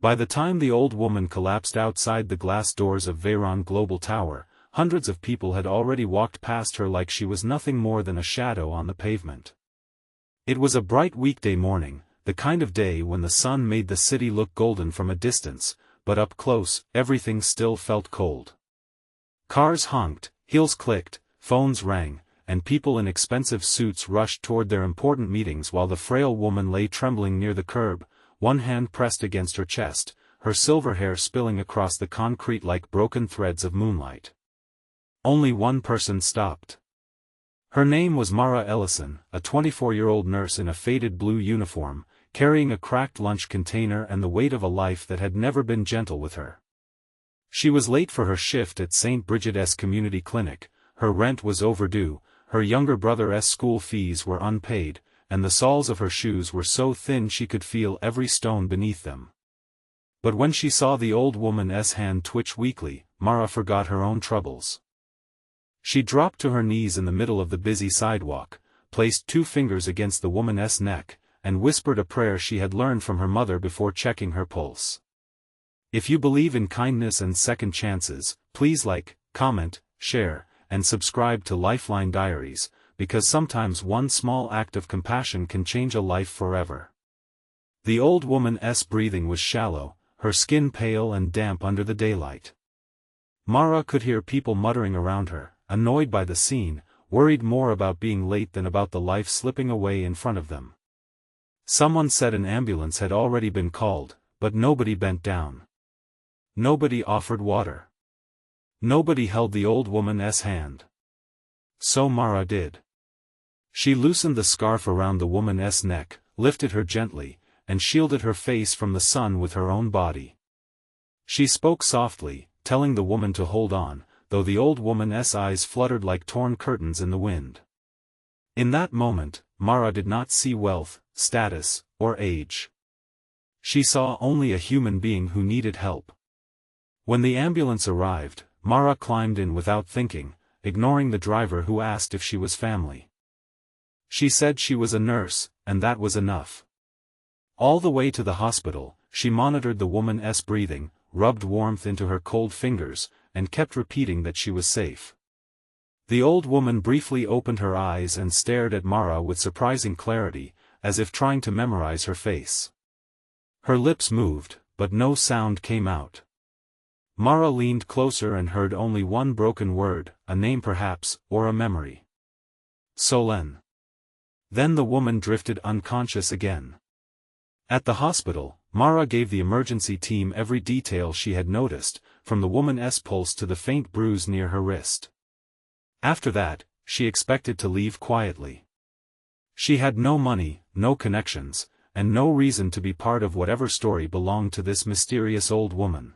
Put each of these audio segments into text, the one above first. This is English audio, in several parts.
By the time the old woman collapsed outside the glass doors of Veyron Global Tower, hundreds of people had already walked past her like she was nothing more than a shadow on the pavement. It was a bright weekday morning, the kind of day when the sun made the city look golden from a distance, but up close, everything still felt cold. Cars honked, heels clicked, phones rang, and people in expensive suits rushed toward their important meetings while the frail woman lay trembling near the curb, one hand pressed against her chest, her silver hair spilling across the concrete like broken threads of moonlight. Only one person stopped. Her name was Mara Ellison, a 24-year-old nurse in a faded blue uniform, carrying a cracked lunch container and the weight of a life that had never been gentle with her. She was late for her shift at St. Bridget's community clinic, her rent was overdue, her younger brother's school fees were unpaid, and the soles of her shoes were so thin she could feel every stone beneath them. But when she saw the old woman's hand twitch weakly, Mara forgot her own troubles. She dropped to her knees in the middle of the busy sidewalk, placed 2 fingers against the woman's neck, and whispered a prayer she had learned from her mother before checking her pulse. If you believe in kindness and second chances, please like, comment, share, and subscribe to Lifeline Diaries, because sometimes one small act of compassion can change a life forever. The old woman's breathing was shallow, her skin pale and damp under the daylight. Mara could hear people muttering around her, annoyed by the scene, worried more about being late than about the life slipping away in front of them. Someone said an ambulance had already been called, but nobody bent down. Nobody offered water. Nobody held the old woman's hand. So Mara did. She loosened the scarf around the woman's neck, lifted her gently, and shielded her face from the sun with her own body. She spoke softly, telling the woman to hold on, though the old woman's eyes fluttered like torn curtains in the wind. In that moment, Mara did not see wealth, status, or age. She saw only a human being who needed help. When the ambulance arrived, Mara climbed in without thinking, ignoring the driver who asked if she was family. She said she was a nurse, and that was enough. All the way to the hospital, she monitored the woman's breathing, rubbed warmth into her cold fingers, and kept repeating that she was safe. The old woman briefly opened her eyes and stared at Mara with surprising clarity, as if trying to memorize her face. Her lips moved, but no sound came out. Mara leaned closer and heard only one broken word, a name perhaps, or a memory. Solène. Then the woman drifted unconscious again. At the hospital, Mara gave the emergency team every detail she had noticed, from the woman's pulse to the faint bruise near her wrist. After that, she expected to leave quietly. She had no money, no connections, and no reason to be part of whatever story belonged to this mysterious old woman.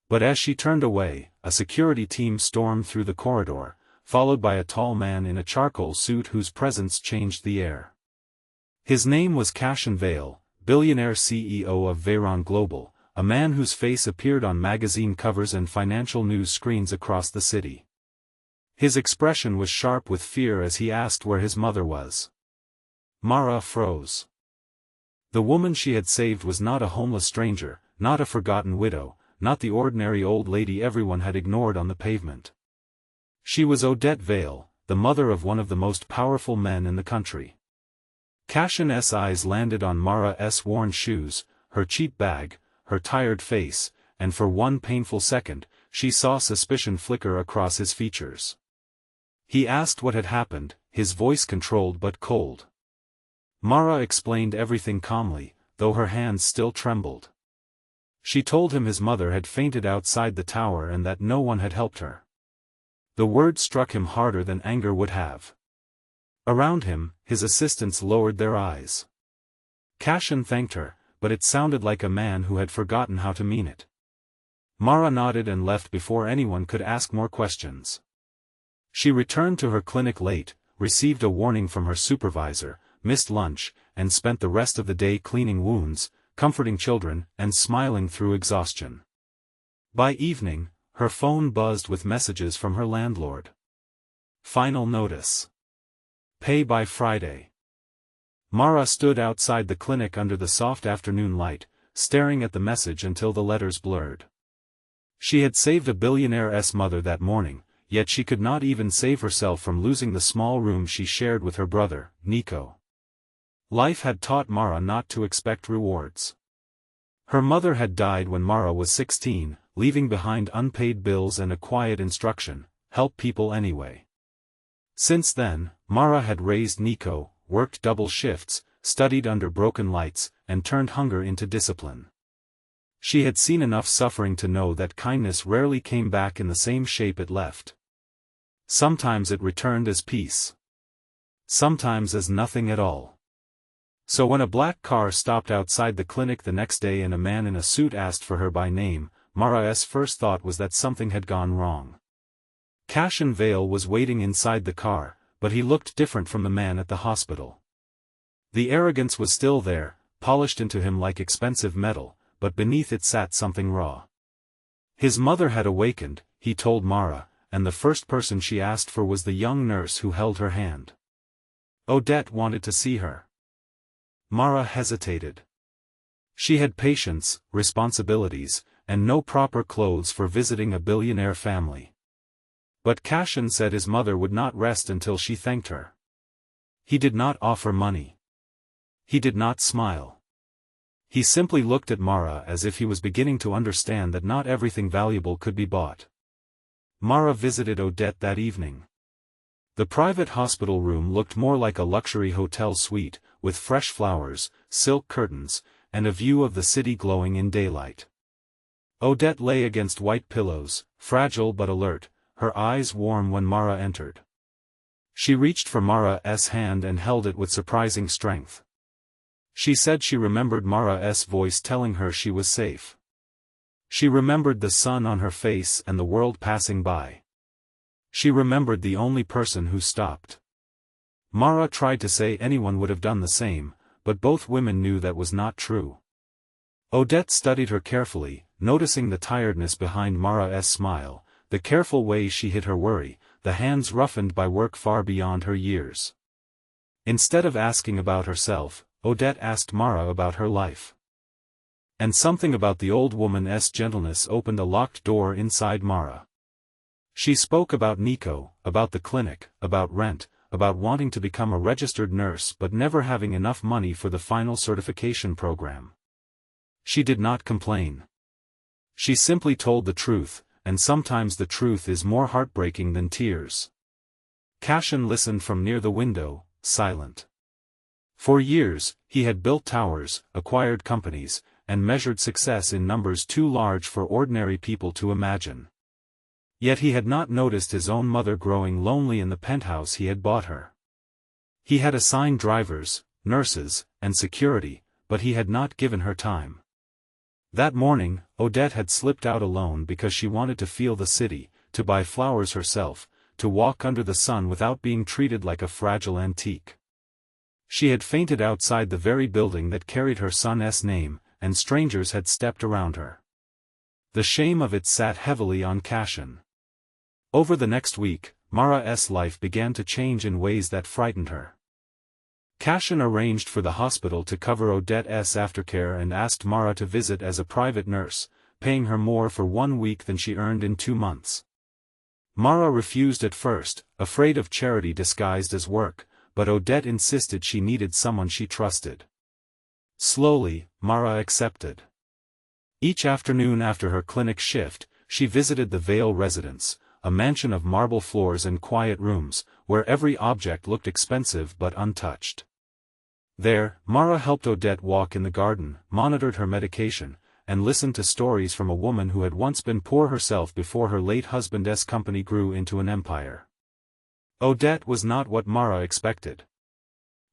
But as she turned away, a security team stormed through the corridor, followed by a tall man in a charcoal suit whose presence changed the air. His name was Cashin Vale, Billionaire CEO of Veyron Global, a man whose face appeared on magazine covers and financial news screens across the city. His expression was sharp with fear as he asked where his mother was. Mara froze. The woman she had saved was not a homeless stranger, not a forgotten widow, not the ordinary old lady everyone had ignored on the pavement. She was Odette Vale, the mother of one of the most powerful men in the country. Cashin's eyes landed on Mara's worn shoes, her cheap bag, her tired face, and for one painful second, she saw suspicion flicker across his features. He asked what had happened, his voice controlled but cold. Mara explained everything calmly, though her hands still trembled. She told him his mother had fainted outside the tower and that no one had helped her. The word struck him harder than anger would have. Around him, his assistants lowered their eyes. Cashin thanked her, but it sounded like a man who had forgotten how to mean it. Mara nodded and left before anyone could ask more questions. She returned to her clinic late, received a warning from her supervisor, missed lunch, and spent the rest of the day cleaning wounds, comforting children, and smiling through exhaustion. By evening, her phone buzzed with messages from her landlord. Final notice. Pay by Friday. Mara stood outside the clinic under the soft afternoon light, staring at the message until the letters blurred. She had saved a billionaire's mother that morning, yet she could not even save herself from losing the small room she shared with her brother, Nico. Life had taught Mara not to expect rewards. Her mother had died when Mara was 16, leaving behind unpaid bills and a quiet instruction: help people anyway. Since then, Mara had raised Nico, worked double shifts, studied under broken lights, and turned hunger into discipline. She had seen enough suffering to know that kindness rarely came back in the same shape it left. Sometimes it returned as peace. Sometimes as nothing at all. So when a black car stopped outside the clinic the next day and a man in a suit asked for her by name, Mara's first thought was that something had gone wrong. Cashin Vale was waiting inside the car, but he looked different from the man at the hospital. The arrogance was still there, polished into him like expensive metal, but beneath it sat something raw. His mother had awakened, he told Mara, and the first person she asked for was the young nurse who held her hand. Odette wanted to see her. Mara hesitated. She had patients, responsibilities, and no proper clothes for visiting a billionaire family. But Cashin said his mother would not rest until she thanked her. He did not offer money. He did not smile. He simply looked at Mara as if he was beginning to understand that not everything valuable could be bought. Mara visited Odette that evening. The private hospital room looked more like a luxury hotel suite, with fresh flowers, silk curtains, and a view of the city glowing in daylight. Odette lay against white pillows, fragile but alert, her eyes warm when Mara entered. She reached for Mara's hand and held it with surprising strength. She said she remembered Mara's voice telling her she was safe. She remembered the sun on her face and the world passing by. She remembered the only person who stopped. Mara tried to say anyone would have done the same, but both women knew that was not true. Odette studied her carefully, noticing the tiredness behind Mara's smile, the careful way she hid her worry, the hands roughened by work far beyond her years. Instead of asking about herself, Odette asked Mara about her life. And something about the old woman's gentleness opened a locked door inside Mara. She spoke about Nico, about the clinic, about rent, about wanting to become a registered nurse but never having enough money for the final certification program. She did not complain. She simply told the truth, and sometimes the truth is more heartbreaking than tears. Cashin listened from near the window, silent. For years, he had built towers, acquired companies, and measured success in numbers too large for ordinary people to imagine. Yet he had not noticed his own mother growing lonely in the penthouse he had bought her. He had assigned drivers, nurses, and security, but he had not given her time. That morning, Odette had slipped out alone because she wanted to feel the city, to buy flowers herself, to walk under the sun without being treated like a fragile antique. She had fainted outside the very building that carried her son's name, and strangers had stepped around her. The shame of it sat heavily on Cashin. Over the next week, Mara's life began to change in ways that frightened her. Cashin arranged for the hospital to cover Odette's aftercare and asked Mara to visit as a private nurse, paying her more for 1 week than she earned in 2 months. Mara refused at first, afraid of charity disguised as work, but Odette insisted she needed someone she trusted. Slowly, Mara accepted. Each afternoon after her clinic shift, she visited the Vale residence, a mansion of marble floors and quiet rooms, where every object looked expensive but untouched. There, Mara helped Odette walk in the garden, monitored her medication, and listened to stories from a woman who had once been poor herself before her late husband's company grew into an empire. Odette was not what Mara expected.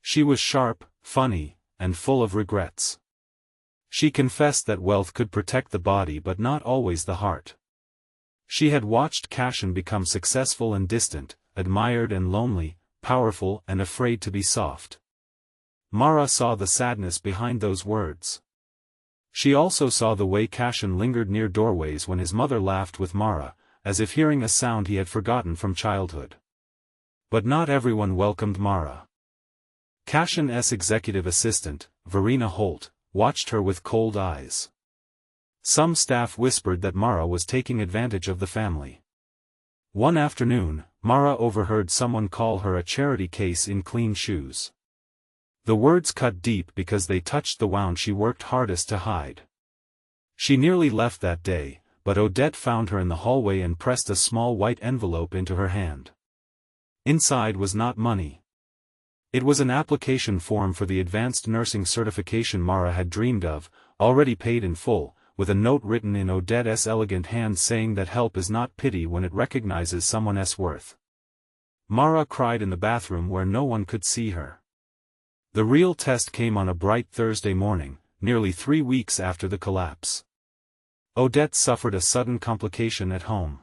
She was sharp, funny, and full of regrets. She confessed that wealth could protect the body but not always the heart. She had watched Cashin become successful and distant, admired and lonely, powerful and afraid to be soft. Mara saw the sadness behind those words. She also saw the way Cashin lingered near doorways when his mother laughed with Mara, as if hearing a sound he had forgotten from childhood. But not everyone welcomed Mara. Cashin's executive assistant, Verena Holt, watched her with cold eyes. Some staff whispered that Mara was taking advantage of the family. One afternoon, Mara overheard someone call her a charity case in clean shoes. The words cut deep because they touched the wound she worked hardest to hide. She nearly left that day, but Odette found her in the hallway and pressed a small white envelope into her hand. Inside was not money. It was an application form for the advanced nursing certification Mara had dreamed of, already paid in full, with a note written in Odette's elegant hand saying that help is not pity when it recognizes someone's worth. Mara cried in the bathroom where no one could see her. The real test came on a bright Thursday morning, nearly 3 weeks after the collapse. Odette suffered a sudden complication at home.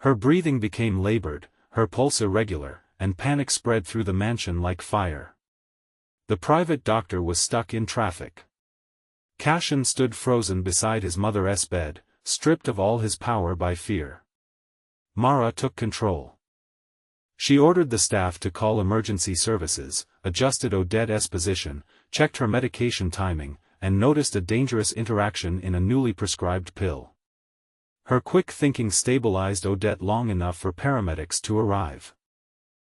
Her breathing became labored, her pulse irregular, and panic spread through the mansion like fire. The private doctor was stuck in traffic. Cashin stood frozen beside his mother's bed, stripped of all his power by fear. Mara took control. She ordered the staff to call emergency services, adjusted Odette's position, checked her medication timing, and noticed a dangerous interaction in a newly prescribed pill. Her quick thinking stabilized Odette long enough for paramedics to arrive.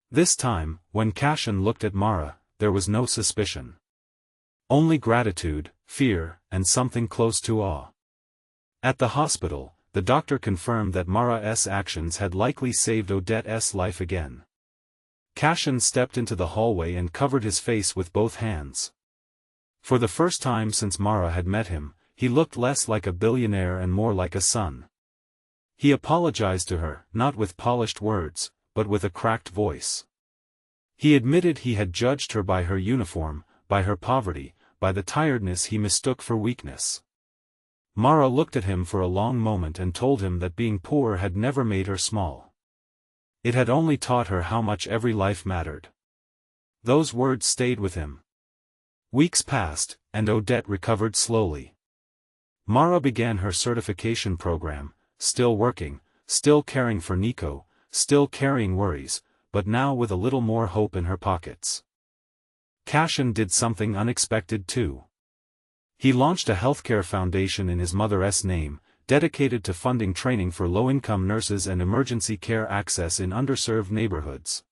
This time, when Cashin looked at Mara, there was no suspicion. Only gratitude, fear, and something close to awe. At the hospital, the doctor confirmed that Mara's actions had likely saved Odette's life again. Cashin stepped into the hallway and covered his face with both hands. For the first time since Mara had met him, he looked less like a billionaire and more like a son. He apologized to her, not with polished words, but with a cracked voice. He admitted he had judged her by her uniform, by her poverty, by the tiredness he mistook for weakness. Mara looked at him for a long moment and told him that being poor had never made her small. It had only taught her how much every life mattered. Those words stayed with him. Weeks passed, and Odette recovered slowly. Mara began her certification program, still working, still caring for Nico, still carrying worries, but now with a little more hope in her pockets. Cashin did something unexpected too. He launched a healthcare foundation in his mother's name, dedicated to funding training for low-income nurses and emergency care access in underserved neighborhoods.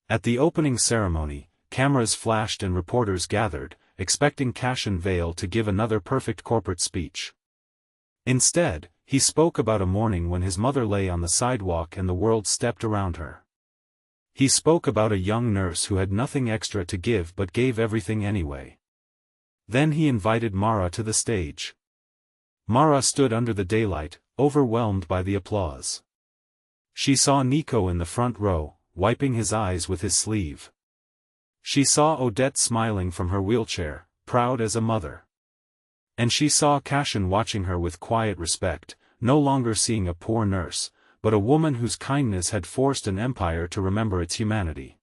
At the opening ceremony, cameras flashed and reporters gathered, expecting Cashin Vale to give another perfect corporate speech. Instead, he spoke about a morning when his mother lay on the sidewalk and the world stepped around her. He spoke about a young nurse who had nothing extra to give but gave everything anyway. Then he invited Mara to the stage. Mara stood under the daylight, overwhelmed by the applause. She saw Nico in the front row, wiping his eyes with his sleeve. She saw Odette smiling from her wheelchair, proud as a mother. And she saw Cashin watching her with quiet respect, no longer seeing a poor nurse, but a woman whose kindness had forced an empire to remember its humanity.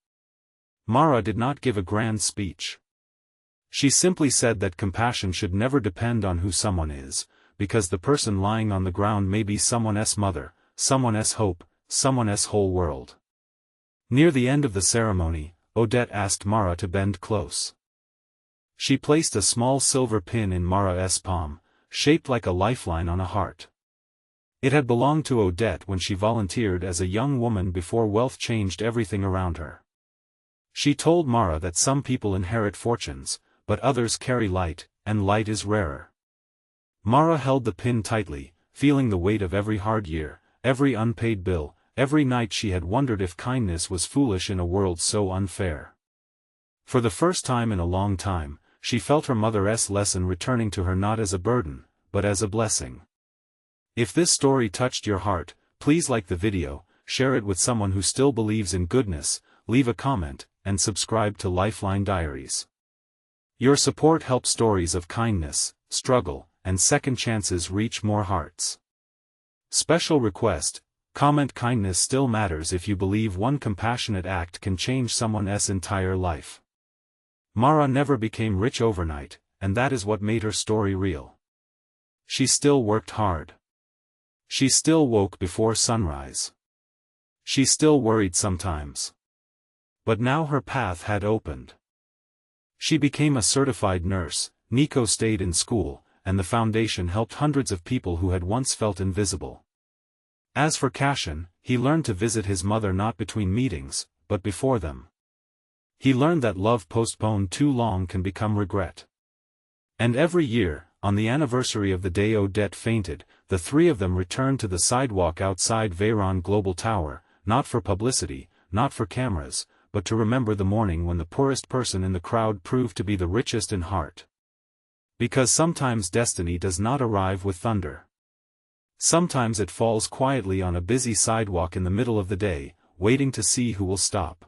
Mara did not give a grand speech. She simply said that compassion should never depend on who someone is, because the person lying on the ground may be someone's mother, someone's hope, someone's whole world. Near the end of the ceremony, Odette asked Mara to bend close. She placed a small silver pin in Mara's palm, shaped like a lifeline on a heart. It had belonged to Odette when she volunteered as a young woman before wealth changed everything around her. She told Mara that some people inherit fortunes, but others carry light, and light is rarer. Mara held the pin tightly, feeling the weight of every hard year, every unpaid bill, every night she had wondered if kindness was foolish in a world so unfair. For the first time in a long time, she felt her mother's lesson returning to her not as a burden, but as a blessing. If this story touched your heart, please like the video, share it with someone who still believes in goodness, leave a comment, and subscribe to Lifeline Diaries. Your support helps stories of kindness, struggle, and second chances reach more hearts. Special request: comment kindness still matters if you believe one compassionate act can change someone's entire life. Mara never became rich overnight, and that is what made her story real. She still worked hard. She still woke before sunrise. She still worried sometimes. But now her path had opened. She became a certified nurse, Nico stayed in school, and the foundation helped hundreds of people who had once felt invisible. As for Cashin, he learned to visit his mother not between meetings, but before them. He learned that love postponed too long can become regret. And every year, on the anniversary of the day Odette fainted, the three of them returned to the sidewalk outside Veyron Global Tower, not for publicity, not for cameras, but to remember the morning when the poorest person in the crowd proved to be the richest in heart. Because sometimes destiny does not arrive with thunder. Sometimes it falls quietly on a busy sidewalk in the middle of the day, waiting to see who will stop.